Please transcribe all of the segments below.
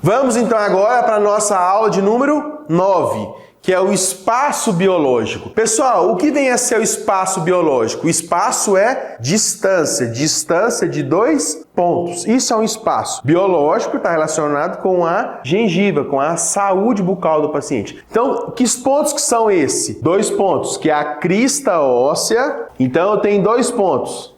Vamos então agora para a nossa aula de número 9, que é o espaço biológico. Pessoal, o que vem a ser o espaço biológico? O espaço é distância de 2 pontos. Isso é um espaço biológico, está relacionado com a gengiva, com a saúde bucal do paciente. Então, que pontos que são esses? 2 pontos, que é a crista óssea. Então, eu tenho 2 pontos.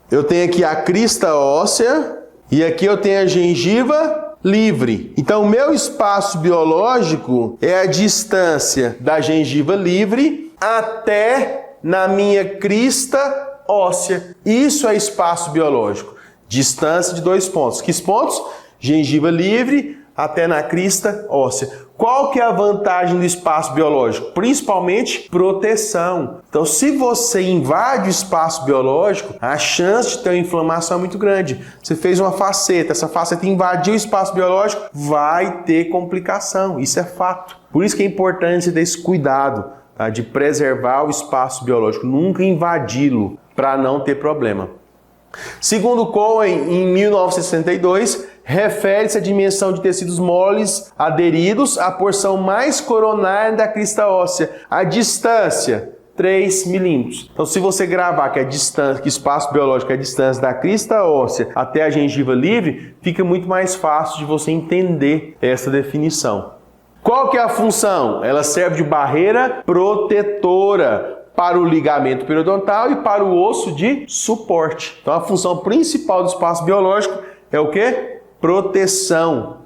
Eu tenho aqui a crista óssea e aqui eu tenho a gengiva livre. Então, o meu espaço biológico é a distância da gengiva livre até na minha crista óssea. Isso é espaço biológico. Distância de 2 pontos. Que pontos? Gengiva livre até na crista óssea. Qual que é a vantagem do espaço biológico? Principalmente proteção. Então, se você invade o espaço biológico, a chance de ter uma inflamação é muito grande. Você fez uma faceta, essa faceta invadiu o espaço biológico, vai ter complicação. Isso é fato. Por isso que é importante você ter esse cuidado, tá? De preservar o espaço biológico, nunca invadi-lo para não ter problema. Segundo Cohen, em 1962, refere-se à dimensão de tecidos moles aderidos à porção mais coronária da crista óssea. A distância, 3 milímetros. Então, se você gravar que a distância, que o espaço biológico é a distância da crista óssea até a gengiva livre, fica muito mais fácil de você entender essa definição. Qual que é a função? Ela serve de barreira protetora para o ligamento periodontal e para o osso de suporte. Então, a função principal do espaço biológico é o quê? Proteção.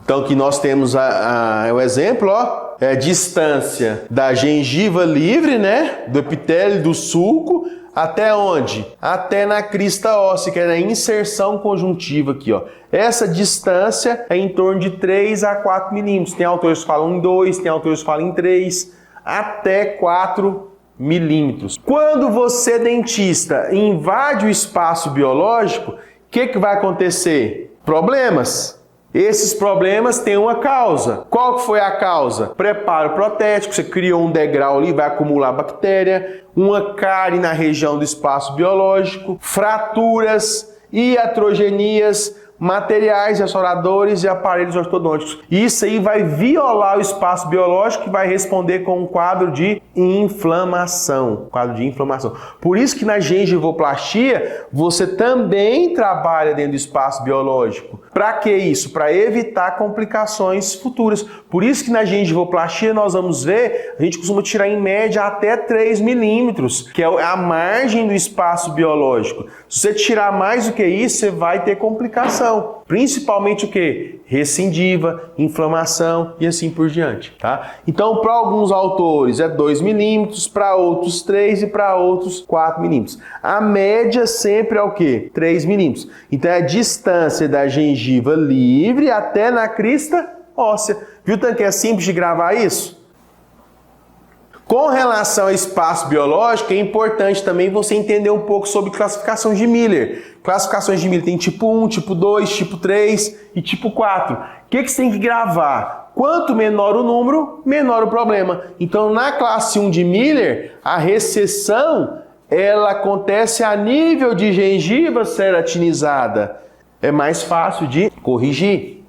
Então, aqui nós temos o exemplo, ó, é a distância da gengiva livre, né, do epitélio do sulco, até onde? Até na crista óssea, que é a inserção conjuntiva aqui, ó. Essa distância é em torno de 3 a 4 milímetros. Tem autores que falam em 2, tem autores que falam em 3, até 4 milímetros. Quando você, dentista, invade o espaço biológico, o que vai acontecer? Problemas. Esses problemas têm uma causa. Qual que foi a causa? Preparo protético, você criou um degrau ali, vai acumular bactéria, uma cárie na região do espaço biológico, fraturas, iatrogenias, materiais restauradores e aparelhos ortodônticos. Isso aí vai violar o espaço biológico e vai responder com um quadro de inflamação. Por isso que na gengivoplastia você também trabalha dentro do espaço biológico. Para que isso? Para evitar complicações futuras. Por isso que na gengivoplastia nós vamos ver, a gente costuma tirar em média até 3 milímetros, que é a margem do espaço biológico. Se você tirar mais do que isso, você vai ter complicação. Principalmente o que? Recidiva, inflamação e assim por diante, tá? Então, para alguns autores é 2 milímetros, para outros 3 e para outros 4 milímetros. A média sempre é o que? 3 milímetros. Então, é a distância da gengiva livre até na crista óssea. Viu tanto que é simples de gravar isso? Com relação ao espaço biológico, é importante também você entender um pouco sobre classificação de Miller. Classificações de Miller tem tipo 1, tipo 2, tipo 3 e tipo 4. O que você tem que gravar? Quanto menor o número, menor o problema. Então, na classe 1 de Miller, a recessão ela acontece a nível de gengiva ceratinizada. É mais fácil de corrigir.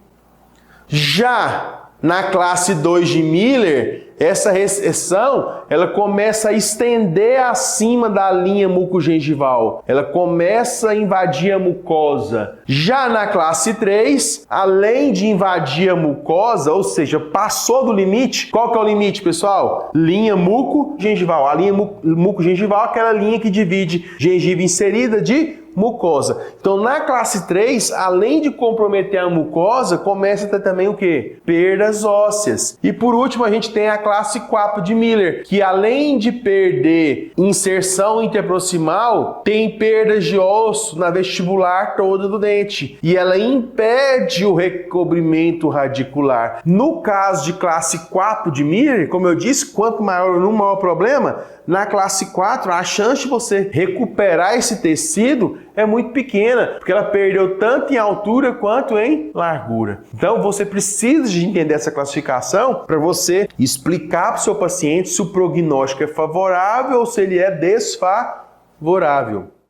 Já na classe 2 de Miller, essa recessão ela começa a estender acima da linha mucogengival. Ela começa a invadir a mucosa. Já na classe 3, além de invadir a mucosa, ou seja, passou do limite. Qual que é o limite, pessoal? Linha mucogengival. A linha mucogengival é aquela linha que divide gengiva inserida de mucosa. Então, na classe 3, além de comprometer a mucosa, começa a ter também o quê? Perdas ósseas. E por último, a gente tem a classe 4 de Miller, que além de perder inserção interproximal, tem perdas de osso na vestibular toda do dente. E ela impede o recobrimento radicular. No caso de classe 4 de Miller, como eu disse, quanto maior o número, maior o problema. Na classe 4, a chance de você recuperar esse tecido é muito pequena, porque ela perdeu tanto em altura quanto em largura. Então, você precisa de entender essa classificação para você explicar para o seu paciente se o prognóstico é favorável ou se ele é desfavorável.